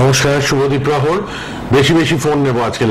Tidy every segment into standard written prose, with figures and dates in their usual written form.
নমস্কার, শুভদীপ প্রহর। বেশি বেশি ফোন নেব আজকে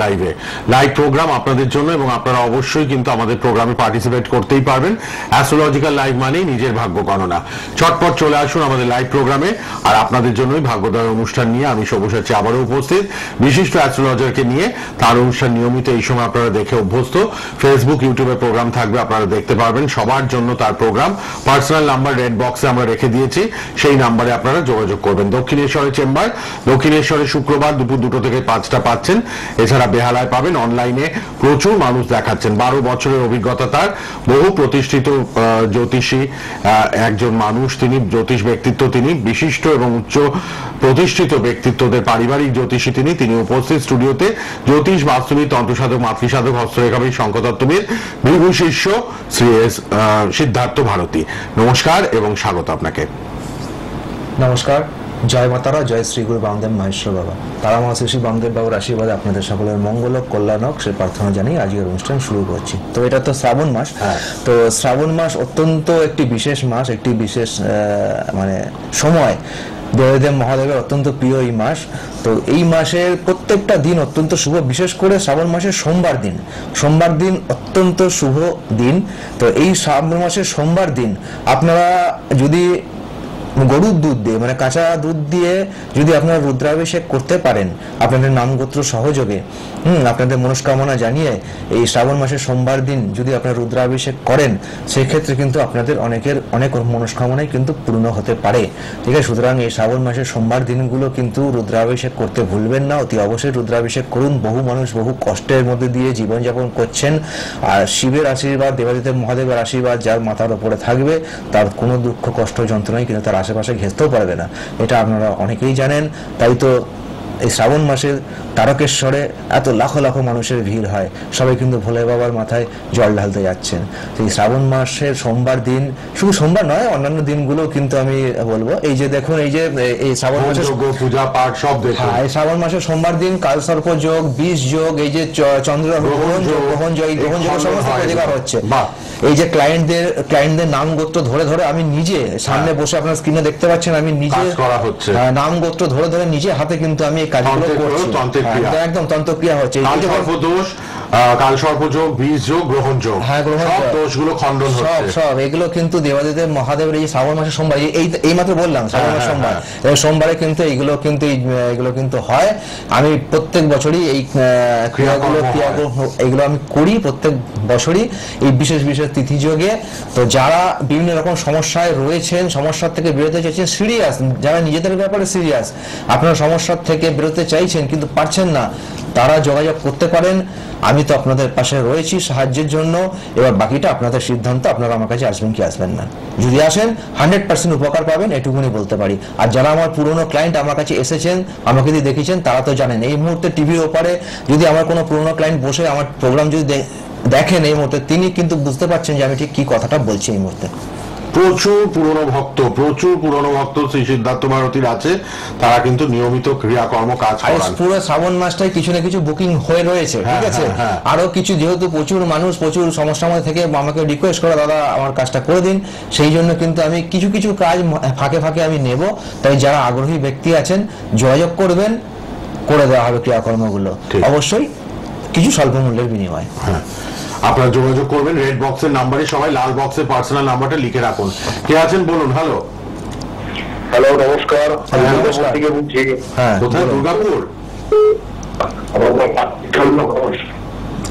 লাইভ প্রোগ্রাম আপনাদের জন্য, এবং আপনারা অবশ্যই কিন্তু আমাদের প্রোগ্রামে পার্টিসিপেট করতেই পারবেন। অ্যাস্ট্রোলজিক্যাল লাইভ মানেই নিজের ভাগ্য গণনা। চটপট চলে আসুন আমাদের লাইভ প্রোগ্রামে, আর আপনাদের জন্যই ভাগ্যোদয় অনুষ্ঠান নিয়ে আমি সবুজ আছি আবারও উপস্থিত, বিশিষ্ট অ্যাস্ট্রোলজারকে নিয়ে। তার অনুষ্ঠান নিয়মিত এই সময় আপনারা দেখে অভ্যস্ত। ফেসবুক, ইউটিউবে প্রোগ্রাম থাকবে, আপনারা দেখতে পারবেন। সবার জন্য তার প্রোগ্রাম। পার্সোনাল নাম্বার রেড বক্সে আমরা রেখে দিয়েছি, সেই নাম্বারে আপনারা যোগাযোগ করবেন। দক্ষিণেশ্বরের চেম্বার, দক্ষিণেশ্বরে শুক্রবার দুপুর 2টো থেকে 5টা পাচ্ছেন। এছাড়া বেহালায় পাবেন। অনলাইনে প্রচুর মানুষ দেখাচ্ছেন। 12 বছরের অভিজ্ঞতা তার। বহু প্রতিষ্ঠিত জ্যোতিষী একজন মানুষ তিনি, জ্যোতিষ ব্যক্তিত্ব তিনি, বিশিষ্ট এবং উচ্চ প্রতিষ্ঠিত ব্যক্তিত্বদের পারিবারিক জ্যোতিষী তিনি উপস্থিত স্টুডিওতে। জ্যোতিষ, বাস্তুবিদ, তন্ত্রসাধক, মাতৃসাধক, হস্তরেখাবিদ, শঙ্খতত্ত্ববিদ, ভৃগু শিষ্য শ্রী সিদ্ধার্থ ভারতী। নমস্কার এবং স্বাগত আপনাকে। নমস্কার, জয় মাতারা, জয় শ্রী গুরু বামদেব মহেশ্বর বাবা। তারা শ্রী বামদেব বাবুর আশীর্বাদে আপনাদের সকলের মঙ্গল ও কল্যাণ হোক, সে প্রার্থনা জানিয়ে আজকের অনুষ্ঠান শুরু করছি। তো এটা তো শ্রাবণ মাস। তো শ্রাবণ মাস অত্যন্ত একটি বিশেষ মাস, একটি বিশেষ সময়। দেবদেব মহাদেবের অত্যন্ত প্রিয় এই মাস। তো এই মাসের প্রত্যেকটা দিন অত্যন্ত শুভ, বিশেষ করে শ্রাবণ মাসের সোমবার দিন অত্যন্ত শুভ দিন। তো এই শ্রাবণ মাসের সোমবার দিন আপনারা যদি গরুর দুধ দিয়ে, কাঁচা দুধ দিয়ে যদি আপনারা রুদ্রাভিষেক করতে পারেন আপনাদের নামগোত্র সহযোগে, আপনাদের মনস্কামনা জানিয়ে এই শ্রাবণ মাসের সোমবার দিন যদি আপনারা রুদ্রাভিষেক করেন, সেক্ষেত্রে কিন্তু আপনাদের অনেক মনস্কামনাই কিন্তু পূর্ণ হতে পারে। ঠিক আছে, সুতরাং এই শ্রাবণ মাসের সোমবার দিনগুলো কিন্তু রুদ্রাভিষেক করতে ভুলবেন না। অতি অবশ্যই রুদ্রাভিষেক করুন। বহু মানুষ বহু কষ্টের মধ্যে দিয়ে জীবনযাপন করছেন, আর শিবের আশীর্বাদ, দেবাদিদেব মহাদেবের আশীর্বাদ যার মাথার উপরে থাকবে, তার কোনো দুঃখ কষ্ট যন্ত্রণাই কিন্তু তার আশেপাশে ঘেঁচতেও পারবে না। এটা আপনারা অনেকেই জানেন। তাই তো এই শ্রাবণ মাসে তারকেশ্বরে এত লাখো লাখো মানুষের ভিড় হয়, সবাই কিন্তু ভোলে বাবার মাথায় জল ঢালতে যাচ্ছেন। এই শ্রাবণ মাসের সোমবার দিন, শুধু সোমবার নয় অন্যান্য দিনগুলো কিন্তু আমি বলবো, এই যে দেখুন, এই শ্রাবণ মাসের পূজা পাঠ সব দেখুন। এই শ্রাবণ মাসের সোমবার দিন কালসর্প যোগ, বিষ যোগ, এই যে চন্দ্র গ্রহণ যোগ, গ্রহণ যোগ সমস্ত অধিকার হচ্ছে। এই যে ক্লায়েন্টদের নাম গোত্র ধরে ধরে আমি নিজে সামনে বসে, আপনার স্ক্রিনে দেখতে পাচ্ছেন, আমি নিজে নাম গোত্র ধরে ধরে নিজে হাতে কিন্তু আমি এই কাজগুলো করছি। একদম তন্ত্রক্রিয়া হচ্ছে। কালসর্পযোগ, বীজ যোগ, গ্রহণ যোগ, সব দোষগুলো খণ্ডন হচ্ছে। সব এগুলো কিন্তু দেবাদিদেব মহাদেবের এই শ্রাবণ মাসের সোমবার, এই মাত্র বললাম শ্রাবণ মাসের সোমবার, সোমবারে কিন্তু এগুলো কিন্তু হয়। আমি প্রত্যেক বছরই এই ক্রিয়াগুলো এগুলো আমি করি প্রত্যেক বছরই এই বিশেষ বিশেষ তিথি যোগে। তো যারা বিভিন্ন রকম সমস্যায় রয়েছেন, সমস্যার থেকে বেরোতে চাইছেন, সিরিয়াস যারা নিজেদের ব্যাপারে সিরিয়াস, আপনারা সমস্যার থেকে বেরোতে চাইছেন কিন্তু পারছেন না, তারা যোগাযোগ করতে পারেন। আমি তো আপনাদের পাশে রয়েছি সাহায্যের জন্য। এবার বাকিটা আপনাদের সিদ্ধান্ত, আপনারা আমার কাছে আসবেন কি আসবেন না। যদি আসেন 100% উপকার পাবেন, এটুকুনি বলতে পারি। আর যারা আমার পুরনো ক্লায়েন্ট আমার কাছে এসেছেন, আমাকে যদি দেখেছেন, তারা তো জানেন এই মুহূর্তে টিভির ওপারে যদি আমার কোনো পুরনো ক্লায়েন্ট বসে আমার প্রোগ্রাম যদি দেখেন এই মুহূর্তে, তিনি কিন্তু বুঝতে পারছেন যে আমি ঠিক কি কথাটা বলছি এই মুহূর্তে। প্রচুর পুরনো ভক্ত শ্রী সিদ্ধার্থ ভারতীর আছে, তারা কিন্তু নিয়মিত ক্রিয়াকর্ম কাজ করেন। পুরো শ্রাবণ মাসটাই কিছু না কিছু বুকিং হয়ে রয়েছে। ঠিক আছে, আরো কিছু, যেহেতু প্রচুর মানুষ প্রচুর সমস্যার মধ্যে থেকে আমাকে রিকোয়েস্ট করে, দাদা আমার কাজটা করে দিন, সেই জন্য কিন্তু আমি কিছু কাজ ফাঁকে ফাঁকে আমি নেব। তাই যারা আগ্রহী ব্যক্তি আছেন যোগাযোগ করবেন, করে দেওয়া হবে ক্রিয়াকর্মগুলো, অবশ্যই কিছু স্বল্প মূল্যের বিনিময়। আপনারা যোগাযোগ করবেন রেড বক্সের নাম্বারে, সবাই লাল বক্সে পার্সোনাল নাম্বারটা লিখে রাখুন। কে আছেন বলুন। হ্যালো, নমস্কার। কোথায়? দুর্গাপুর।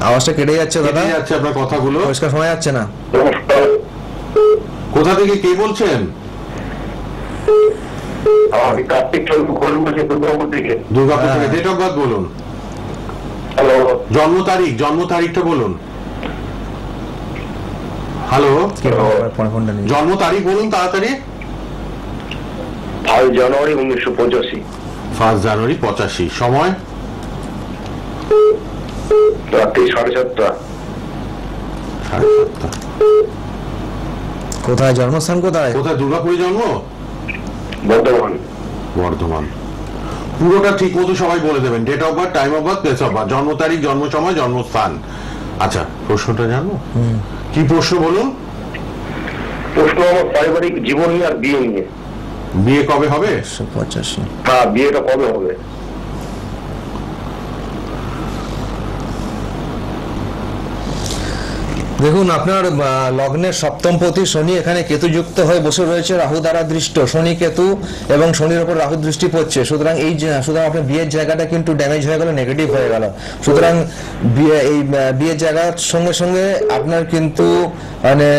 আওয়াজটা কেটে যাচ্ছে দাদা, যাচ্ছে আপনার কথাগুলো পরিষ্কার শোনা যাচ্ছে না। কোথা থেকে কে বলছেন? দুর্গাপুর থেকে। ডেট অফ বার্থ বলুন, জন্ম তারিখটা বলুন। হ্যালো, জন্ম তারিখ বলুন তাড়াতাড়ি। 1 জানুয়ারি 1985। 1 জানুয়ারি 85। সময় রাত্রি 7:30। কোথায় জন্মস্থান? কোথায়? দুর্গাপুরে জন্ম? বর্ধমান। পুরোটা ঠিক মতো সবাই বলে দেবেন। Date of birth, time of birth, place of birth, জন্ম তারিখ, জন্ম সময়, জন্মস্থান। আচ্ছা, প্রশ্নটা জানো? কি প্রশ্ন বলুন? প্রশ্ন আমার পারিবারিক জীবন নিয়ে আর বিয়ে নিয়ে। বিয়ে কবে হবে? 85। হ্যাঁ, বিয়েটা কবে হবে? দেখুন আপনার লগ্নের সপ্তমপতি শনি এখানে কেতু যুক্ত হয়ে বসে রয়েছে, রাহু দ্বারা দৃষ্ট। শনি কেতু এবং শনির উপর রাহু দৃষ্টি পড়ছে, সুতরাং সুতরাং আপনার বিয়ের জায়গাটা কিন্তু ড্যামেজ হয়ে গেল, নেগেটিভ হয়ে গেল। সুতরাং বিয়ের জায়গার সঙ্গে সঙ্গে আপনার কিন্তু মানে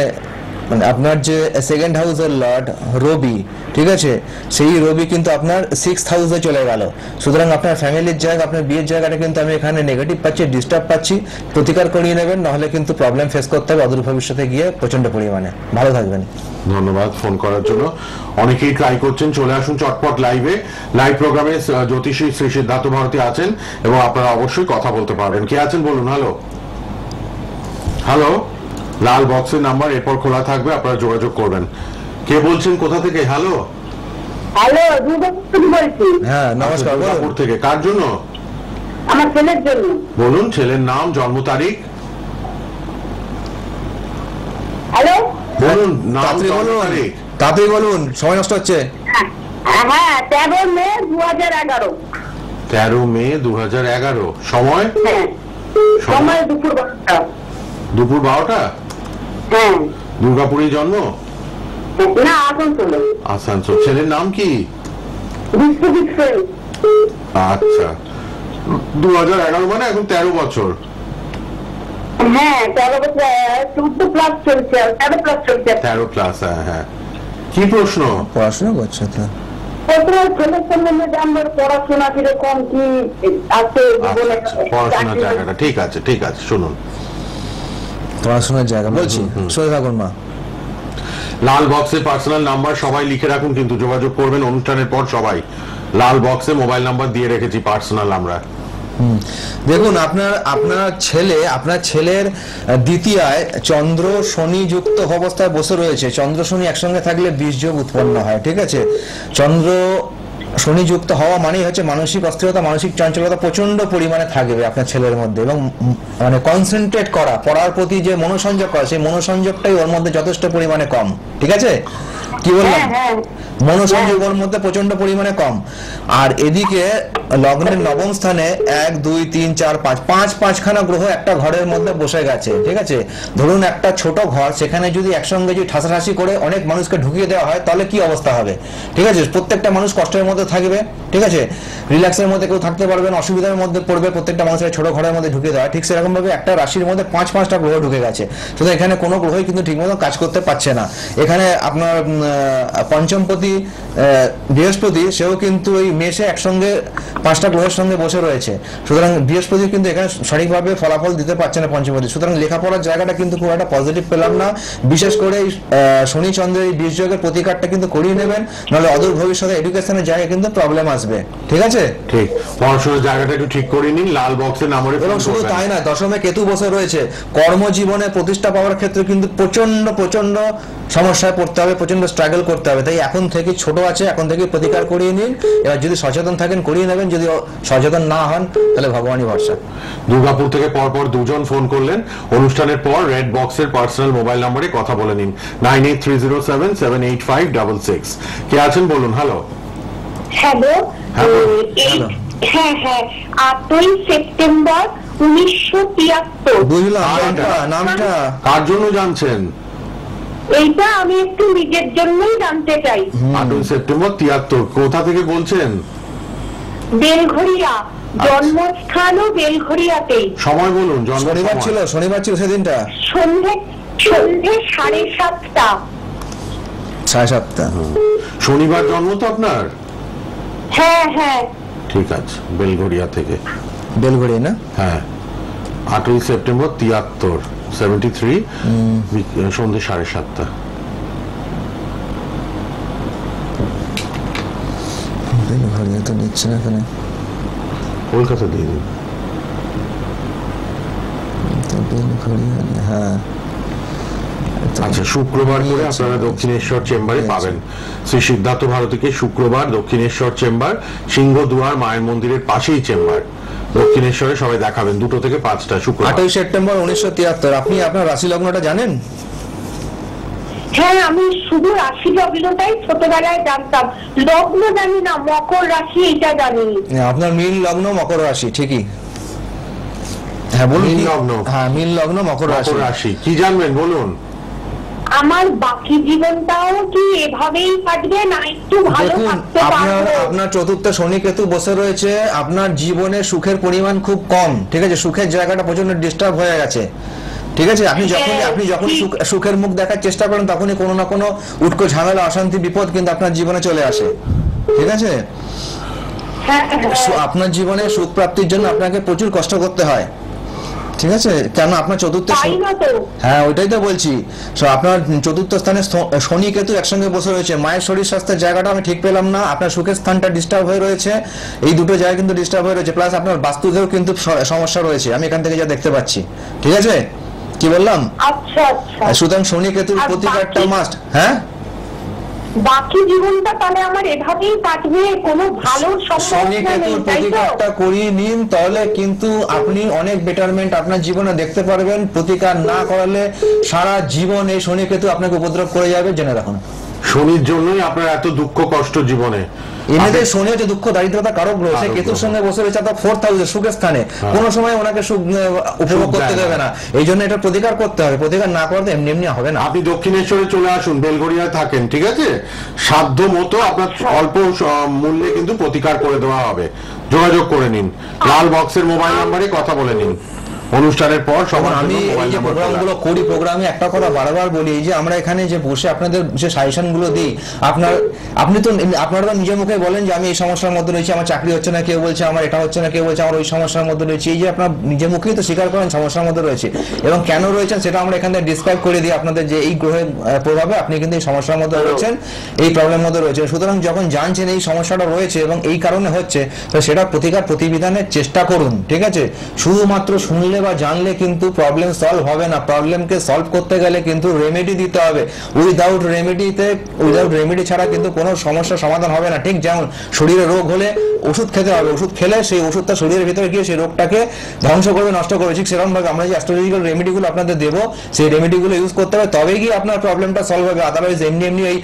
আপনার যে সেকেন্ড হাউসের লর্ড রবি, ঠিক আছে, সেই রবি কিন্তু আপনার 6th হাউসে চলে গেল। সুতরাং আপনার ফ্যামিলির জায়গা, আপনার বিয়ের জায়গাটা কিন্তু আমি এখানে নেগেটিভ পাচ্ছি, ডিস্টার্ব পাচ্ছি। প্রতিকার করিয়ে নেবেন, নাহলে কিন্তু প্রবলেম ফেস করতে হবে অদূর ভবিষ্যতে গিয়ে প্রচন্ড পরিমাণে। ভালো থাকবেন। ধন্যবাদ ফোন করার জন্য। অনেকেই ট্রাই করছেন, চলে আসুন চটপট লাইভে। লাইভ প্রোগ্রামে জ্যোতিষী শ্রী সিদ্ধার্থ ভারতী আছেন এবং আপনারা অবশ্যই কথা বলতে পারবেন। কে আছেন বলুন। হ্যালো হ্যালো, লাল বক্সের নাম্বার এরপর খোলা থাকবে, আপনারা যোগাযোগ করবেন। কে বলছেন, কোথা থেকে? হ্যালো হ্যালো, দুর্গাপুর বলছি। হ্যাঁ নমস্কার, দুর্গাপুর থেকে। কার জন্য? আমার ছেলের জন্য। বলুন, ছেলের নাম, জন্ম তারিখ হ্যালো, বলুন। নাম, তাড়াতাড়ি জন্ম বলুন, তারিখ। তাড়াতাড়ি বলুন, সময় নষ্ট হচ্ছে। হ্যাঁ 13 মে 2011। 13 মে 2011। সময়? হ্যাঁ, সময় দুপুর 12টা। দুপুর 12টা। হ্যাঁ, দুর্গাপুরে জন্ম? না আসানসোলে। আসানসোল। ছেলের নাম কি? বিশ্বজিৎ সেন। আচ্ছা, 2011 মানে এখন 13 বছর। হ্যাঁ 13 বছর, 14 প্লাস চলছে, 13 প্লাস চলছে। 13 ক্লাস। হ্যাঁ হ্যাঁ। কি প্রশ্ন? পড়াশোনা করছে তো। প্রথমে ছেলের সম্বন্ধে জানবার, পড়াশোনা কিরকম কি আছে জীবনে। পড়াশোনার জায়গাটা ঠিক আছে, ঠিক আছে, শুনুন। পড়াশোনার জায়গা বলছি, সরে থাকুন মা। লাল বক্সে পার্সোনাল নাম্বার সবাই লিখে রাখুন, কিন্তু যোগাযোগ করবেন অনুষ্ঠানের পর সবাই। লাল বক্সে মোবাইল নাম্বার দিয়ে রেখেছি পার্সোনাল আমরা। দেখুন আপনার ছেলের দ্বিতীয়ায় চন্দ্র শনি যুক্ত অবস্থায় বসে রয়েছে। চন্দ্র শনি একসঙ্গে থাকলে বীজযোগ উৎপন্ন হয়, ঠিক আছে। চন্দ্র শনি যুক্ত হওয়া মানেই হচ্ছে মানসিক অস্থিরতা, মানসিক চঞ্চলতা প্রচন্ড পরিমাণে থাকবে আপনার ছেলের মধ্যে, এবং মানে কনসেন্ট্রেট করা, পড়ার প্রতি যে মনোসংযোগ করা, সেই মনোসংযোগটাই ওর মধ্যে যথেষ্ট পরিমাণে কম, ঠিক আছে। কি বললাম? মনোসংযোগ ওর মধ্যে প্রচন্ড পরিমাণে কম। আর এদিকে লগ্নের নবম স্থানে 1 2 3 4 5 পাঁচখানা গ্রহ একটা ঘরের মধ্যে বসে গেছে, ঠিক আছে। ধরুন একটা ছোট ঘর, সেখানে যদি একসঙ্গে যদি ঠাসাঠাসি করে অনেক মানুষকে ঢুকিয়ে দেওয়া হয়, তাহলে কি অবস্থা হবে, ঠিক আছে। প্রত্যেকটা মানুষ কষ্টের মধ্যে থাকবে, ঠিক আছে। রিল্যাক্সের মধ্যে কেউ থাকতে পারবে না, অসুবিধার মধ্যে পড়বে প্রত্যেকটা মানুষের ছোট ঘরের মধ্যে ঢুকিয়ে দেওয়া। ঠিক সেরকম ভাবে একটা রাশির মধ্যে 5টা গ্রহ ঢুকে গেছে, শুধু এখানে কোনো গ্রহই কিন্তু ঠিকমতো কাজ করতে পারছে না। এখানে আপনার পঞ্চমপতি বৃহস্পতি, সেও কিন্তু ওই মেষে একসঙ্গে 5টা গ্রহের সঙ্গে বসে রয়েছে। সুতরাং বৃহস্পতি কিন্তু এখানে সঠিকভাবে ফলাফল দিতে পারছে না পঞ্চমপতি। সুতরাং লেখাপড়ার জায়গাটা কিন্তু খুব একটা পজিটিভ পেলাম না। বিশেষ করে এই শনি চন্দ্রের এই বীজযোগের প্রতিকারটা কিন্তু করিয়ে নেবেন, নাহলে অদূর ভবিষ্যতে এডুকেশনের জায়গায় কিন্তু প্রবলেম আসবে, ঠিক আছে। ঠিক, পড়াশোনার জায়গাটা একটু ঠিক করে নিন। লাল বক্সের নাম্বারে। এবং শুধু তাই না, দশমে কেতু বসে রয়েছে, কর্মজীবনে প্রতিষ্ঠা পাওয়ার ক্ষেত্রে কিন্তু প্রচন্ড সমস্যায় পড়তে হবে, প্রচন্ড স্ট্রাগল করতে হবে। তাই এখন থেকে ছোট আছে, এখন থেকে প্রতিকার করিয়ে নিন। এবার যদি সচেতন থাকেন করিয়ে নেবেন, যদি সচেতন না হন তাহলে ভগবানই ভরসা। দুর্গাপুর থেকে পরপর দুজন ফোন করলেন। অনুষ্ঠানের পর রেড বক্সের পার্সোনাল মোবাইল নাম্বারে কথা বলে নিন, 9830778566। কে আছেন বলুন। Hello hello, hello. হ্যাঁ 8ই সেপ্টেম্বর 1973। বুঝলাম, নামটা কার জন্য জানছেন? এইটা আমি একটু নিজের জন্যই জানতে চাই। 8ই সেপ্টেম্বর 73। কোথা থেকে বলছেন? বেলঘড়িয়া, জন্মস্থানও বেলঘড়িয়াতেই। সময় বলুন। শনিবার ছিল সেদিনটা, সন্ধে 7:30। 7:30। শনিবার জন্ম তো আপনার? হ্যাঁ। ঠিক আছে, বেলঘড়িয়া থেকে। বেলঘড়িয়া না? হ্যাঁ, 8ই সেপ্টেম্বর 73, 73, সন্ধ্যে 7:30। বেলঘড়িয়া তো নিচ্ছে না এখানে, কলকাতা দিয়ে দিন। বেলঘড়িয়া, হ্যাঁ। আচ্ছা, শুক্রবার করে আপনারা দক্ষিণেশ্বর চেম্বারে পাবেন। শ্রী সিদ্ধার্থ ভারতীকে শুক্রবার দক্ষিণেশ্বর চেম্বার, সিংহদুয়ার মায়ের মন্দিরের পাশেই চেম্বার, দক্ষিণেশ্বরে সবাই দেখাবেন 2টো থেকে 5টা শুক্রবার। 8ই সেপ্টেম্বর 1973। আপনি আপনার রাশি লগ্নটা জানেন? হ্যাঁ, আমি শুধু রাশি লগ্নটাই ছোটবেলায় জানতাম, লগ্ন জানি না, মকর রাশি এটা জানি। আপনার মীন লগ্ন মকর রাশি, ঠিকই। হ্যাঁ বলুন। মীন লগ্ন। হ্যাঁ মীন লগ্ন, মকর রাশি। মকর রাশি, কি জানবেন বলুন। আমার বাকি জীবনটাও কি এভাবেই কাটবে না একটু ভালো দেখুন, থাকতে আপনার পারবো? আপনার চতুর্থ শনি কেতু বসে রয়েছে, আপনার জীবনে সুখের পরিমাণ খুব কম, ঠিক আছে, সুখের জায়গাটা প্রচন্ড ডিস্টার্ব হয়ে গেছে, ঠিক আছে। আপনি যখন সুখের মুখ দেখার চেষ্টা করেন তখনই কোনো না কোনো উটকো ঝামেলা, অশান্তি, বিপদ কিন্তু আপনার জীবনে চলে আসে, ঠিক আছে। হ্যাঁ, আপনার জীবনে সুখ প্রাপ্তির জন্য আপনাকে প্রচুর কষ্ট করতে হয়, ঠিক আছে, কেন আপনার চতুর্থ তাই না তো? হ্যাঁ ওইটাই তো বলছি। আপনার চতুর্থ স্থানে শনি কেতু একসঙ্গে বসে রয়েছে, মায়ের শরীর স্বাস্থ্যের জায়গাটা আমি ঠিক পেলাম না, আপনার সুখের স্থানটা ডিস্টার্ব হয়ে রয়েছে, এই দুটো জায়গা কিন্তু ডিস্টার্ব হয়ে রয়েছে, প্লাস আপনার বাস্তুতেও কিন্তু সমস্যা রয়েছে, আমি এখান থেকে যা দেখতে পাচ্ছি, ঠিক আছে। কি বললাম? আচ্ছা আচ্ছা। সুতরাং শনি কেতুর আর প্রতিকারটা বাকি- মাস্ট। হ্যাঁ বাকি জীবনটা তাহলে আমার এভাবেই কাটবে, কোনো ভালো শনি সম্ভাবনা নেই, কেতুর তাই তো? প্রতিকারটা করিয়ে নিন, তাহলে কিন্তু আপনি অনেক বেটারমেন্ট আপনার জীবনে দেখতে পারবেন। প্রতিকার না করালে সারা জীবন এই শনি কেতু আপনাকে উপদ্রব করে যাবে, জেনে রাখুন। শনির জন্যই আপনার এত দুঃখ কষ্ট জীবনে। এমনিতে শনি হচ্ছে দুঃখ দারিদ্রতা কারক গ্রহ, সে কারক কেতুর গ্রহ। সঙ্গে বসে রয়েছে আপনার 4th হাউসে, সুখের স্থানে, কোনো সময় ওনাকে সুখ উপভোগ সুখ করতে দেয় দেবে না। না, এই জন্য এটা প্রতিকার করতে হবে, প্রতিকার না করতে এমনি এমনি হবে না। আপনি দক্ষিণেশ্বরে চলে আসুন, বেলগড়িয়ায় থাকেন, ঠিক আছে, সাধ্য মতো আপনার অল্প মূল্যে কিন্তু প্রতিকার করে দেওয়া হবে, যোগাযোগ করে নিন, লাল বক্সের মোবাইল নাম্বারে কথা বলে নিন, অনুষ্ঠানের পর সবার আমি এই যে প্রোগ্রামগুলো করি, প্রোগ্রামে একটা কথা বারবার বলি, এই যে আমরা এখানে যে বসে আপনাদের যে সাজেশন গুলো দিই, আপনি তো আপনারা তো নিজের মুখে বলেন যে আমি এই সমস্যার মধ্যে রয়েছি, আমার চাকরি হচ্ছে না, কেউ বলছে আমার এটা হচ্ছে না, কেউ বলছে আমার ওই সমস্যার মধ্যে রয়েছে, এই যে আপনার নিজের মুখেই তো স্বীকার করেন সমস্যার মধ্যে রয়েছে, এবং কেন রয়েছেন সেটা আমরা এখানে ডিসক্রাইব করে দিই আপনাদের, যে এই গ্রহের প্রভাবে আপনি কিন্তু এই সমস্যার মধ্যে রয়েছেন, এই প্রবলেমের মধ্যে রয়েছেন। সুতরাং যখন জানছেন এই সমস্যাটা রয়েছে এবং এই কারণে হচ্ছে, তো সেটা প্রতিকার প্রতিবিধানের চেষ্টা করুন, ঠিক আছে। শুধুমাত্র শুনলে বা জানলে কিন্তু প্রবলেম সলভ হবে না, প্রবলেমকে সলভ করতে গেলে কিন্তু রেমেডি দিতে হবে, উইদাউট রেমেডি ছাড়া কিন্তু কোনো সমস্যার সমাধান হবে না। ঠিক যেমন শরীরে রোগ হলে ওষুধ খেতে হবে, ওষুধ খেলে সেই ওষুধটা শরীরের ভিতরে গিয়ে সেই রোগটাকে ধ্বংস করবে, নষ্ট করবে, ঠিক সেরকম ভাবে আমরা যে অ্যাস্ট্রোলজিক্যাল রেমেডিগুলো আপনাদের দেবো, সেই রেমেডিগুলো ইউজ করতে হবে, তবেই গিয়ে আপনার প্রবলেমটা সলভ হবে। আদারওয়াইজ এমনি এমনি এই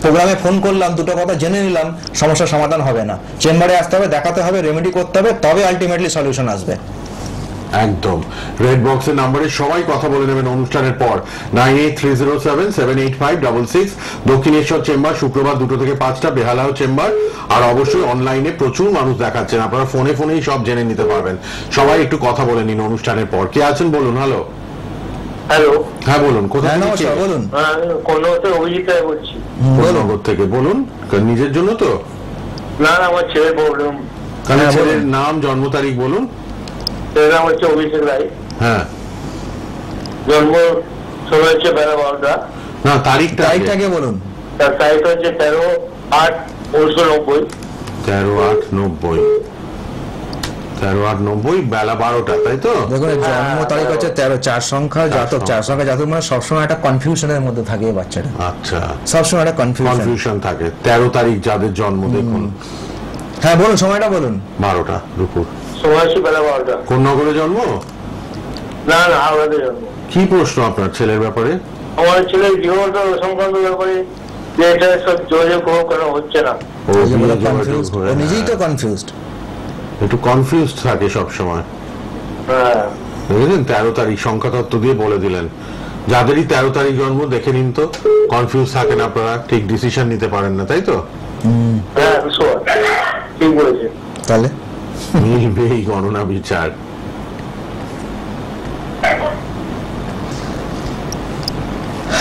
প্রোগ্রামে ফোন করলাম, দুটো কথা জেনে নিলাম, সমস্যার সমাধান হবে না। চেম্বারে আসতে হবে, দেখাতে হবে, রেমেডি করতে হবে, তবে আলটিমেটলি সলিউশন আসবে। একদম রেড বক্সের নাম্বারে সবাই কথা বলে নেবেন অনুষ্ঠানের পর। 9830768566 দক্ষিণেশ্বর চেম্বার, শুক্রবার 2 থেকে 5টা, বেহালাও চেম্বার, আর অবশ্যই অনলাইনে প্রচুর মানুষ দেখাচ্ছেন, আপনারা ফোনেই সব জেনে নিতে পারবেন। সবাই একটু কথা বলে নিন অনুষ্ঠানের পর। কে আছেন বলুন। হ্যালো। হ্যালো, হ্যাঁ বলুন, কোথা হ্যাঁ থেকে? নমস্কার, বলুন। কন্যাগর অভিজিৎ রায় বলছি। নগর থেকে বলুন। নিজের জন্য তো না না, আমার ছেলের প্রবলেম। তাহলে হ্যাঁ, ছেলের বলুন। নাম, জন্ম তারিখ বলুন। ছেলের নাম হচ্ছে অভিষেক রায়, হ্যাঁ, জন্ম সময় হচ্ছে বেলা 12টা, না তারিখটা আগে। তারিখটাকে বলুন। তার তারিখ হচ্ছে 13/8/1990। 13/8/90, 13/8/90 বেলা 12টা, তাই তো? দেখুন এর জন্ম তারিখ হচ্ছে 13, 4 সংখ্যা জাতক, 4 সংখ্যা জাতক মানে সবসময় একটা কনফিউশনের মধ্যে থাকে এই বাচ্চাটা, আচ্ছা, সবসময় একটা কনফিউশন থাকে। 13 তারিখ যাদের জন্ম, দেখুন হ্যাঁ বলুন, সময়টা বলুন। 12টা দুপুর। সময় হচ্ছে বেলা 12টা। কোন নগরে জন্ম? না না, হাওড়াতে জন্ম। কি প্রশ্ন আপনার ছেলের ব্যাপারে? আমার ছেলের জীবনটা সংক্রান্ত ব্যাপারে, যে এটা সব যোগাযোগ কেন হচ্ছে না। ও এই যে বলে বিয়ে যোগাযোগ confused, হয়ে, ও নিজেই তো হ্যাঁ, কনফিউজড। একটু কনফিউজ থাকে সব সময়। হ্যাঁ, বুঝলেন, 13 তারিখ সংখ্যা তত্ত্ব দিয়ে বলে দিলেন। যাদেরই 13 তারিখ জন্ম দেখে নিন তো, কনফিউজ থাকেন আপনারা, ঠিক ডিসিশন নিতে পারেন না, তাই তো? হ্যাঁ, ঠিক বলেছে। তাহলে মিলবেই গণনা বিচার।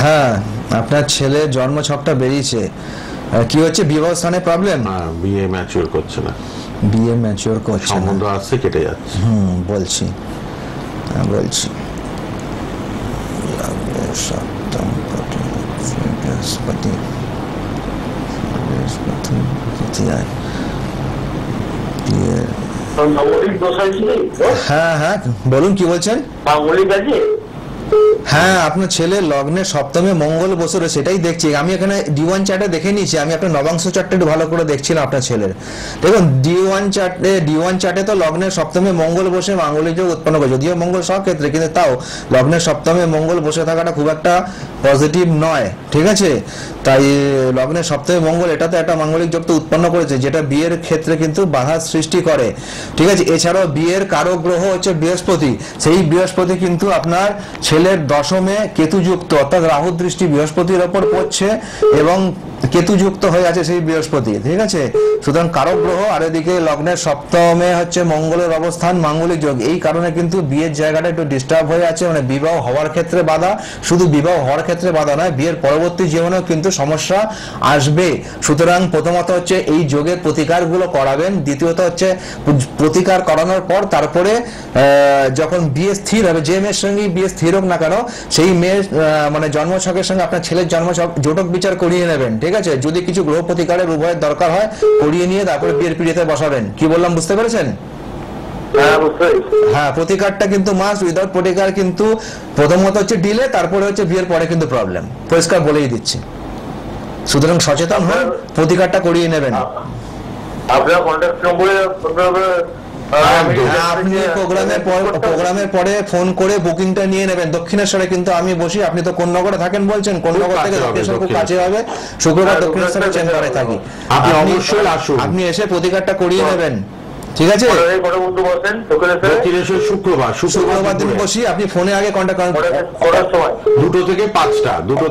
হ্যাঁ, আপনার ছেলে জন্ম ছকটা বেরিয়েছে, কি হচ্ছে, বিবাহ স্থানে প্রবলেম, হ্যাঁ, বিয়ে ম্যাচিওর করছে না, বিয়ে ম্যাচিওর করছে না। সম্বন্ধ আসছে কেটে যাচ্ছে। বলছি বৃহস্পতি, তৃতীয়ায়। মাঙ্গলিক দোষ আছে? হ্যাঁ হ্যাঁ বলুন, কি বলছেন? মাঙ্গলিক আছে? হ্যাঁ, আপনার ছেলে লগ্নে সপ্তমে মঙ্গল বসে রয়েছে, সেটাই দেখছি আমি এখানে D1 চার্টে দেখে নিয়েছি। আমি আপনার নবাংশ চার্টটা একটু ভালো করে দেখছিলাম আপনার ছেলের। দেখুন D1 চার্টে তো লগ্নের সপ্তমে মঙ্গল বসে মাঙ্গলিক যোগ উৎপন্ন করে, যদিও মঙ্গল সব ক্ষেত্রে, কিন্তু তাও লগ্নের সপ্তমে মঙ্গল বসে থাকাটা খুব একটা পজিটিভ নয়, ঠিক আছে? তাই লগ্নের সপ্তমে মঙ্গল এটা তো একটা মাঙ্গলিক যোগ তো উৎপন্ন করেছে, যেটা বিয়ের ক্ষেত্রে কিন্তু বাধার সৃষ্টি করে, ঠিক আছে? এছাড়াও বিয়ের কারক গ্রহ হচ্ছে বৃহস্পতি, সেই বৃহস্পতি কিন্তু আপনার ছেলের দশমে কেতুযুক্ত, অর্থাৎ রাহু দৃষ্টি বৃহস্পতির ওপর পড়ছে এবং কেতুযুক্ত হয়ে আছে সেই বৃহস্পতি, ঠিক আছে? সুতরাং কারক গ্রহ, আর এদিকে লগ্নের সপ্তমে হচ্ছে মঙ্গলের অবস্থান, মাঙ্গলিক যোগ, এই কারণে কিন্তু বিয়ের জায়গাটা একটু ডিস্টার্ব হয়ে আছে, মানে বিবাহ হওয়ার ক্ষেত্রে বাধা, শুধু বিবাহ হওয়ার ক্ষেত্রে বাধা নয়, বিয়ের পরবর্তী জীবনেও কিন্তু সমস্যা আসবে। সুতরাং প্রথমত হচ্ছে এই যোগের প্রতিকারগুলো করাবেন, দ্বিতীয়ত হচ্ছে প্রতিকার করানোর পর তারপরে যখন বিয়ে স্থির হবে, যে মেয়ের সঙ্গে বিয়ে স্থির হোক না কেন, সেই মেয়ের মানে জন্মছকের সঙ্গে আপনার ছেলের জন্মছক জোটক বিচার করিয়ে নেবেন, ঠিক আছে? যদি কিছু গ্রহ প্রতিকারের উভয়ের দরকার হয় করিয়ে নিয়ে তারপরে বিয়ের পিড়িতে বসাবেন। কি বললাম বুঝতে পেরেছেন? হ্যাঁ, প্রতিকারটা কিন্তু মাস্ট, উইদাউট প্রতিকার কিন্তু প্রথমত হচ্ছে ডিলে, তারপরে হচ্ছে বিয়ের পরে কিন্তু প্রবলেম, পরিষ্কার বলেই দিচ্ছি। সুতরাং সচেতন হন, প্রতিকারটা করিয়ে নেবেন। আপনার কন্ট্যাক্ট নম্বরে আপনি প্রোগ্রামের পরে ফোন করে বুকিংটা নিয়ে নেবেন। দক্ষিণেশ্বরে কিন্তু আমি বসি, আপনি তো কোন্নগরে থাকেন বলছেন, কোন্নগর থেকে দক্ষিণেশ্বর খুব কাছে হবে, শুক্রবার দক্ষিণেশ্বরের চেম্বারে থাকি, আপনি অবশ্যই আসুন, আপনি এসে প্রতিকারটা করিয়ে নেবেন, ঠিক আছে? শুক্রবার দিন বসি, আপনি ফোনে আগে কন্ট্যাক্ট করেন, 2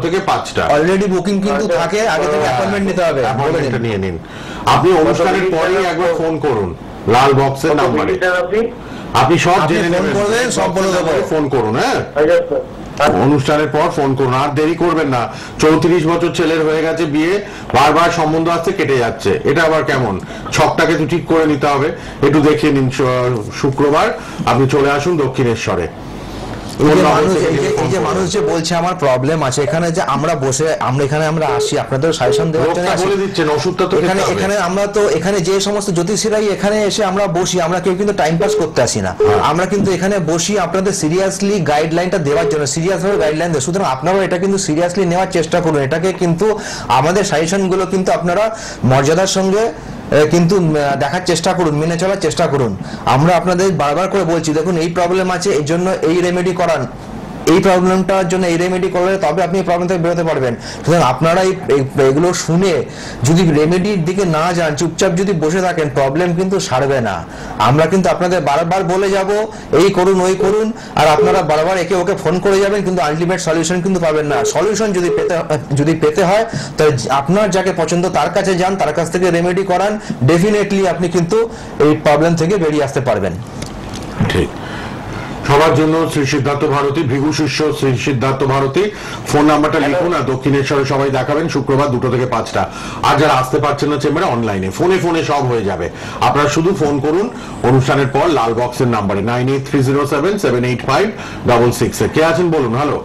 থেকে 5টা অলরেডি বুকিং কিন্তু থাকে, আগে থেকে অ্যাপয়েন্টমেন্ট নিতে হবে, অ্যাপয়েন্টমেন্টটা নিয়ে নিন। আপনি অনুষ্ঠানের পরেই একবার ফোন করুন লাল বক্সের নাম্বারে, আপনি সব জেনে নেবেন, করবেন, সব বলে দেবো, ফোন করুন। হ্যাঁ, অনুষ্ঠানের পর ফোন করুন, আর দেরি করবেন না। 34 বছর ছেলের হয়ে গেছে বিয়ে, বারবার সম্বন্ধ আসছে, কেটে যাচ্ছে, এটা আবার কেমন? ছকটাকে তো ঠিক করে নিতে হবে, একটু দেখিয়ে নিন। শুক্রবার আপনি চলে আসুন দক্ষিণেশ্বরে। এই যে মানুষ যে বলছে আমার প্রবলেম আছে, এখানে যে আমরা বসে আমরা আসি আপনাদের সাজেশন দেওয়ার জন্য, বলে দিচ্ছেন ওষুধটা তো এখানে আমরা তো এখানে যে সমস্ত জ্যোতিষীরাই এখানে এসে আমরা বসি, আমরা কেউ কিন্তু টাইম পাস করতে আসি না, আমরা কিন্তু এখানে বসি আপনাদের সিরিয়াসলি গাইডলাইনটা দেওয়ার জন্য, সিরিয়াস ভাবে গাইডলাইন দেয়। সুতরাং আপনারাও এটা কিন্তু সিরিয়াসলি নেওয়ার চেষ্টা করুন, এটাকে কিন্তু আমাদের সাজেশন গুলো কিন্তু আপনারা মর্যাদার সঙ্গে কিন্তু দেখার চেষ্টা করুন, মেনে চলার চেষ্টা করুন। আমরা আপনাদের বারবার করে বলছি, দেখুন এই প্রবলেম আছে, এই জন্য এই রেমেডি করান, এই প্রবলেমটার জন্য এই রেমেডি করলে তবে আপনি এই প্রবলেম থেকে বেরোতে পারবেন। সুতরাং আপনারা এগুলো শুনে যদি রেমেডির দিকে না যান, চুপচাপ যদি বসে থাকেন, প্রবলেম কিন্তু সারবে না। আমরা কিন্তু আপনাদের বারবার বলে যাব এই করুন ওই করুন, আর আপনারা বারবার একে ওকে ফোন করে যাবেন, কিন্তু আলটিমেট সলিউশন কিন্তু পাবেন না। সলিউশন যদি পেতে হয় তাহলে আপনার যাকে পছন্দ তার কাছে যান, তার কাছ থেকে রেমেডি করান, ডেফিনেটলি আপনি কিন্তু এই প্রবলেম থেকে বেরিয়ে আসতে পারবেন। ঠিক। সবার জন্য শ্রী সিদ্ধার্থ ভারতী, ভৃগু শিষ্য শ্রী সিদ্ধার্থ ভারতী, ফোন নাম্বারটা লিখুন। আর দক্ষিণেশ্বরে সবাই দেখাবেন শুক্রবার 2 থেকে 5টা। আর যারা আসতে পারছেন না চেম্বারে, অনলাইনে ফোনে সব হয়ে যাবে। আপনারা শুধু ফোন করুন অনুষ্ঠানের পর লাল বক্সের নাম্বারে 9830768566। কে আছেন বলুন? হ্যালো,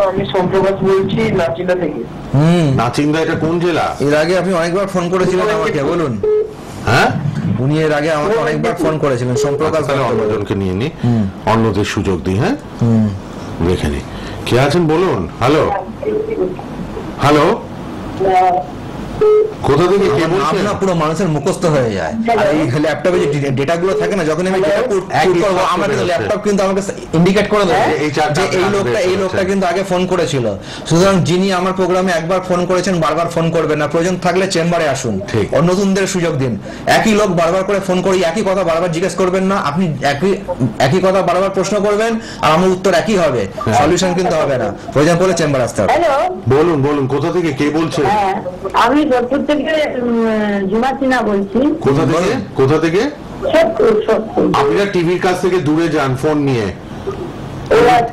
আমি সোমপ্রকাশ বলছি, নাচিন্দা থেকে। নাচিন্দা, এটা কোন জেলা? এর আগে আপনি অনেকবার ফোন করেছিলেন আমাকে, বলুন। হ্যাঁ, উনি এর আগে আমাকে অনেকবার ফোন করেছিলেন, সম্প্রকাশ। অন্যজনকে নিয়ে নি, অন্যদের সুযোগ দিই। হ্যাঁ, দেখে নি কে আছেন বলুন। হ্যালো, কোথা থেকে কে বলছেন? আপনার পুরো মানুষের মুখস্থ হয়ে যায়, আর এই ল্যাপটপে যে ডেটা গুলো থাকে না, যখন আমি ডেটা পুট করব, আমার কিন্তু ল্যাপটপ কিন্তু আমাকে ইন্ডিকেট করে দেবে যে এই লোকটা কিন্তু আগে ফোন করেছিল। সুতরাং যিনি আমার প্রোগ্রামে একবার ফোন করেছেন, বারবার ফোন করবেন না, প্রয়োজন থাকলে চেম্বারে আসুন, নতুনদের সুযোগ দিন। একই লোক বারবার করে ফোন করি, একই কথা বারবার জিজ্ঞেস করবেন না, আপনি একই কথা বারবার প্রশ্ন করবেন, আর আমার উত্তর একই হবে, সলিউশন কিন্তু হবে না। প্রয়োজন পড়লে চেম্বার আসতে হবে। বলুন কোথা থেকে কে বলছেন? আমি জয়পুর থেকে ঝুমা সিনহা বলছি। কোথা থেকে? আপনারা টিভির কাছ থেকে দূরে যান ফোন নিয়ে,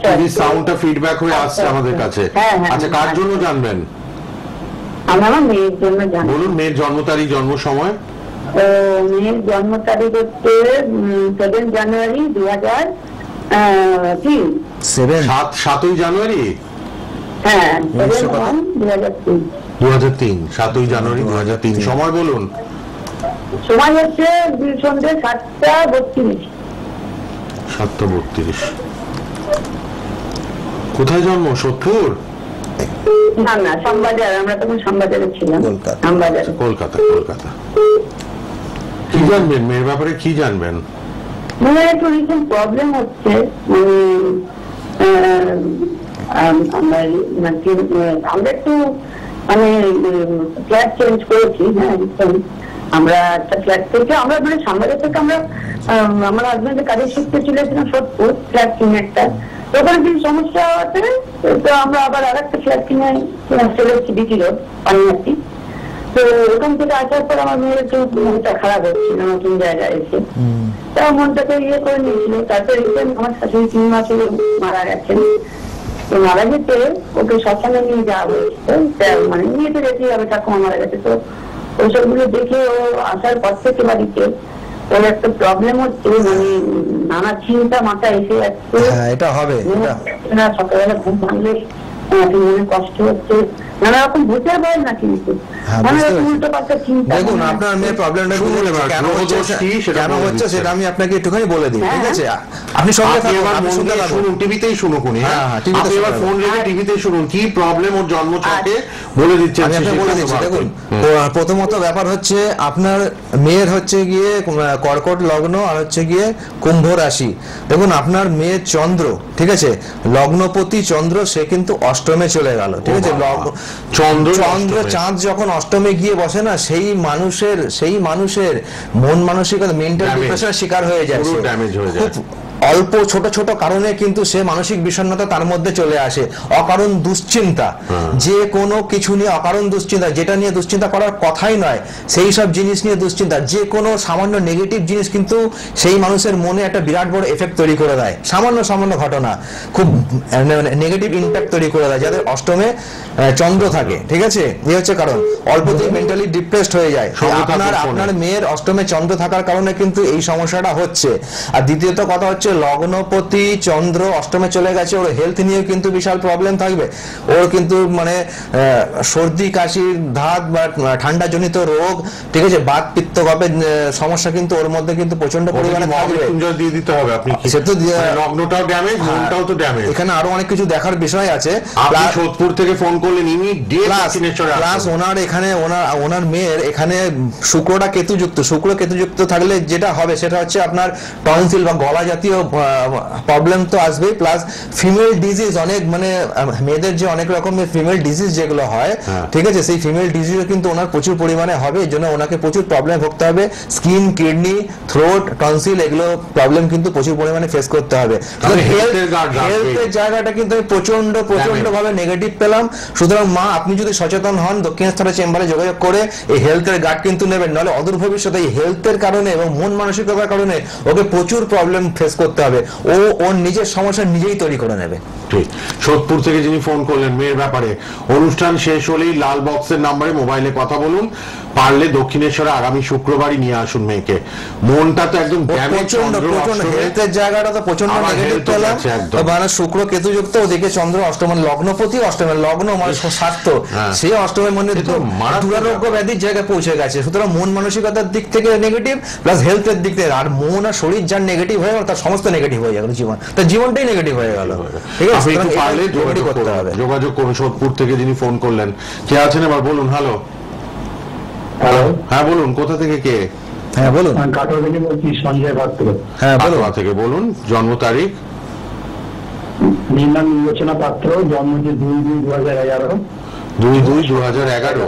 টিভির সাউন্ডটা ফিডব্যাক হয়ে আসছে আমাদের কাছে। আচ্ছা, কার জন্য জানবেন? আমার মেয়ের জন্য জানবেন। বলুন, মেয়ের জন্ম তারিখ, জন্ম সময়। মেয়ের জন্ম তারিখ হচ্ছে 7 জানুয়ারি 2003। 7ই জানুয়ারি? হ্যাঁ, 2003। 7ই জানুয়ারি 2003। সময় বলুন। সময় হচ্ছে সন্ধ্যে 7টা 32। 7টা 32। কোথায় জন্ম? সোদপুর? না না, শ্যামবাজার, আমরা তখন শ্যামবাজারে ছিলাম। কলকাতা। শ্যামবাজার। কলকাতা। কলকাতা। কি জানবেন মেয়ের ব্যাপারে, কি জানবেন? মানে একটু রিসেন্ট প্রবলেম হচ্ছে, আমরা একটু মানে ফ্ল্যাট চেঞ্জ করেছি। হ্যাঁ, আমরা একটা ফ্ল্যাট থেকে আমরা মানে শ্যামবাজার থেকে আমরা আমার হাজবেন্ডের কাজে শিখতে চলেছিলাম সোদপুর ফ্ল্যাট কিনে একটা। তখন কিছু সমস্যা হওয়াতে তো আমরা আবার আর একটা ফ্ল্যাট কিনে চলে এসেছি বিটি রোড, পানিহাটি। তো ওখান থেকে আসার পর আমার মেয়ের একটু মনটা খারাপ হচ্ছিল নতুন জায়গায় এসে, তা মনটাকে ইয়ে করে নিয়েছিল। তারপরে রিসেন্ট আমার শাশুড়ি 3 মাস হলো মারা গেছেন। তো মারা যেতে ওকে শ্মশানে নিয়ে যাওয়া হয়েছে, মানে নিয়ে তো যেতেই হবে, ঠাকুমা মারা গেছে। তো ওইসবগুলো দেখে ও আসার পর থেকে বাড়িতে ওর একটা প্রবলেম হচ্ছে, মানে নানা চিন্তা মাথায় এসে যাচ্ছে। এটা হবে, সকালবেলা ঘুম ভাঙলে মনে কষ্ট হচ্ছে, নানা রকম ভূতের ভয় না, কিন্তু উল্টো পাল্টা চিন্তা। দেখুন আপনার মেয়ের প্রবলেমটা কেন হচ্ছে সেটা আমি আপনাকে একটুখানি বলে দিই, ঠিক আছে? আপনি সঙ্গে শুনুন, টিভিতেই শুনুন, আপনি এবার ফোন রেখে টিভিতেই শুনুন কি প্রবলেম ওর জন্মছকে বলে দিচ্ছেন। আমি আপনাকে বলে দিচ্ছি। দেখুন, প্রথমত ব্যাপার হচ্ছে আপনার মেয়ের হচ্ছে গিয়ে কর্কট লগ্ন আর হচ্ছে গিয়ে কুম্ভ রাশি। দেখুন আপনার মেয়ের চন্দ্র, ঠিক আছে, লগ্নপতি চন্দ্র, সে কিন্তু অষ্টমে চলে গেল, ঠিক আছে? চন্দ্র চাঁদ যখন অষ্টমে গিয়ে বসে না, সেই মানুষের মন মানসিকতা মেন্টাল ডিপ্রেশনের শিকার হয়ে যায়, অল্প ছোট ছোট কারণে কিন্তু সে মানসিক বিষণ্ণতা তার মধ্যে চলে আসে। অকারণ দুশ্চিন্তা, যে কোনো কিছু নিয়ে অকারণ দুশ্চিন্তা, যেটা নিয়ে দুশ্চিন্তা করার কথাই নয় সেই সব জিনিস নিয়ে দুশ্চিন্তা, যে কোনো সামান্য নেগেটিভ জিনিস কিন্তু সেই মানুষের মনে একটা বিরাট বড় এফেক্ট তৈরি করে দেয়। সামান্য ঘটনা খুব নেগেটিভ ইম্প্যাক্ট তৈরি করে দেয় যাদের অষ্টমে চন্দ্র থাকে, ঠিক আছে? এই হচ্ছে কারণ, অল্পতেই মেন্টালি ডিপ্রেসড হয়ে যায়। আপনার মেয়ের অষ্টমে চন্দ্র থাকার কারণে কিন্তু এই সমস্যাটা হচ্ছে। আর দ্বিতীয়ত কথা হচ্ছে, লগ্নপতি চন্দ্র অষ্টমে চলে গেছে, ওর হেলথ নিয়ে কিন্তু বিশাল প্রবলেম থাকবে। ওর কিন্তু মানে সর্দি কাশি ধাত বা ঠান্ডা জনিত রোগ, ঠিক আছে, বাত পিত্ত কফের সমস্যা কিন্তু ওর মধ্যে কিন্তু প্রচন্ড পরিমাণে থাকবে। দিয়ে দিতে হবে আপনি, লগ্নটাও ড্যামেজ, মনটাও তো ড্যামেজ। এখানে আরো অনেক কিছু দেখার বিষয় আছে। আপনি সোদপুর থেকে ফোন করলেন ইমিডিয়েট প্লাস ওনার এখানে ওনার মেয়ের এখানে শুক্রটা কেতুযুক্ত। শুক্র কেতুযুক্ত থাকলে যেটা হবে সেটা হচ্ছে আপনার টনসিল বা গলা জাতীয় প্রবলেম তো আসবেই, প্লাস ফিমেল ডিজিজ, অনেক মানে মেয়েদের যে অনেক রকমের ফিমেল ডিজিজ যেগুলো হয়, ঠিক আছে, সেই ফিমেল ডিজিজ কিন্তু ওনার প্রচুর পরিমাণে হবে। এই জন্য ওনাকে প্রচুর প্রবলেম ভুগতে হবে। স্কিন, কিডনি, থ্রোট, টনসিল এগুলো প্রবলেম কিন্তু প্রচুর পরিমাণে ফেস করতে হবে। হেলথের জায়গাটা কিন্তু আমি প্রচন্ড ভাবে নেগেটিভ পেলাম। সুতরাং মা, আপনি যদি সচেতন হন, দক্ষিণ স্তরের চেম্বারে যোগাযোগ করে এই হেলথের গার্ড কিন্তু নেবেন, নাহলে অদূর ভবিষ্যতে এই হেলথের কারণে এবং মন মানসিকতার কারণে ওকে প্রচুর প্রবলেম ফেস করতে হবে। ওর নিজের সমস্যা নিজেই তৈরি করে নেবে। ঠিক। সোদপুর থেকে যিনি ফোন করলেন মেয়ের ব্যাপারে, অনুষ্ঠান শেষ হলেই লাল বক্সের নাম্বারে মোবাইলে কথা বলুন। পারলে দক্ষিণেশ্বরে আগামী শুক্রবারই নিয়ে আসুন মেয়েকে। মনটা তো একদম হেলথের জায়গাটা তো প্রচন্ড নেগেটিভ পেলাম। মানে শুক্র কেতুযুক্ত, ওদিকে চন্দ্র অষ্টমের লগ্নপতি, অষ্টমের লগ্ন মানে স্বাস্থ্য, সেই অষ্টমের মনে দুরারোগ্য ব্যাধির জায়গায় পৌঁছে গেছে। সুতরাং মন মানসিকতার দিক থেকে নেগেটিভ, প্লাস হেলথের দিক থেকে, আর মন আর শরীর যার নেগেটিভ হয়ে গেল তার সমস্ত নেগেটিভ হয়ে গেল, জীবন তার জীবনটাই নেগেটিভ হয়ে গেল। ঠিক আছে, যোগাযোগ করুন। সোদপুর থেকে যিনি ফোন করলেন, কে আছেন এবার বলুন। হ্যালো, হ্যাঁ বলুন, কোথা থেকে কে? হ্যাঁ বলুন। কাটোয়া থেকে বলছি, সঞ্জয় পাত্র। হ্যাঁ কাটোয়া থেকে বলুন। জন্ম তারিখ? নির্মাণ বিবেচনা পাত্র, জন্ম 2/2/2011। 2/2/2011।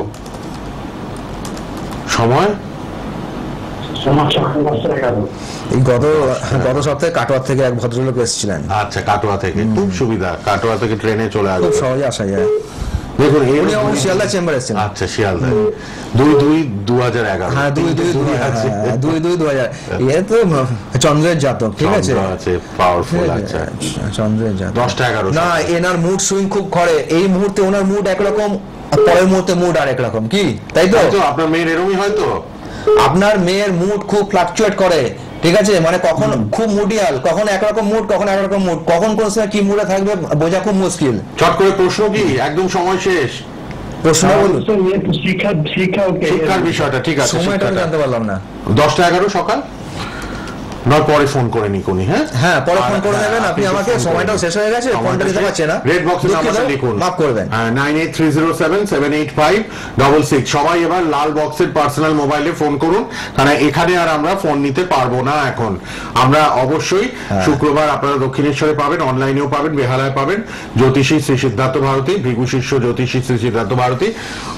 সময়? সকাল 11:30। এই গত সপ্তাহে কাটোয়া থেকে এক ভদ্রলোক এসেছিলেন। আচ্ছা, কাটোয়া থেকে, খুব সুবিধা, কাটোয়া থেকে ট্রেনে চলে আসবে, খুব সহজে আসা যায়। দেখুন শিয়ালদা চেম্বার এসেছেন। আচ্ছা, শিয়ালদা। 2/2/2011। হ্যাঁ, 2/2/2011। এ তো চন্দ্রের জাতক, ঠিক আছে, পাওয়ারফুল। আচ্ছা, চন্দ্রের জাতক। 10টা-11 না, এনার মুড সুইং খুব করে। এই মুহূর্তে ওনার মুড একরকম, পরের মুহূর্তে মুড আরেক রকম, কি তাই তো? আপনার মেয়ের এরকমই হয়তো। আপনার মেয়ের মুড খুব ফ্লাকচুয়েট করে, ঠিক আছে, মানে কখন খুব মুডিয়াল, কখন একরকম মুড, কখন একরকম মুড, কখন কোন সময় কি মুডে থাকবে বোঝা খুব মুশকিল। চট করে প্রশ্ন কি, একদম সময় শেষ। প্রশ্ন বলুন। শিক্ষার বিষয়টা ঠিক আছে, সময়টা জানতে পারলাম না। 10টা-11 সকাল। নয় পরে ফোন করে নিকুনি। হ্যাঁ হ্যাঁ, পরে ফোন করে আর, নেবেন আপনি একটু আমাকে, ফোন করে সময়টাও নিন। শেষ হয়ে গেছে, ফোনটা দিতে পারছে না, রেড বক্সের নাম্বারটা লিখুন, মাফ করবেন। 9830778566। সবাই এবার লাল বক্সের পার্সোনাল মোবাইলে ফোন করুন, কারণ এখানে আর আমরা ফোন নিতে পারবো না এখন। আমরা অবশ্যই শুক্রবার আপনারা দক্ষিণেশ্বরে পাবেন, অনলাইনেও পাবেন, বেহালায় পাবেন, জ্যোতিষী শ্রী সিদ্ধার্থ ভারতী, ভৃগু শিষ্য জ্যোতিষী শ্রী সিদ্ধার্থ ভারতী।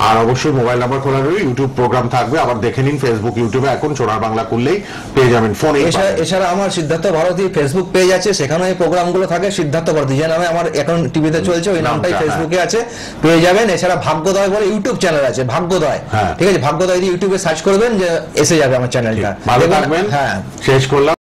আর অবশ্যই মোবাইল নাম্বার খোলা রয়েছে, ইউটিউব প্রোগ্রাম থাকবে, আবার দেখে নিন ফেসবুক ইউটিউবে, এখন সোনার বাংলা করলেই পেয়ে যাবেন ফোনে। এছাড়া আমার সিদ্ধার্থ ভারতী ফেসবুক পেজ আছে, সেখানে এই প্রোগ্রামগুলো থাকে। সিদ্ধার্থ ভারতী যে নামে আমার এখন টিভিতে চলছে, ওই নামটাই ফেসবুকে আছে, পেয়ে যাবেন। এছাড়া ভাগ্যোদয় বলে ইউটিউব চ্যানেল আছে, ভাগ্যোদয়, ঠিক আছে, ভাগ্যোদয় দিয়ে ইউটিউবে সার্চ করবেন, যে এসে যাবে আমার চ্যানেলটা। ভালো থাকবেন, শেষ করলাম।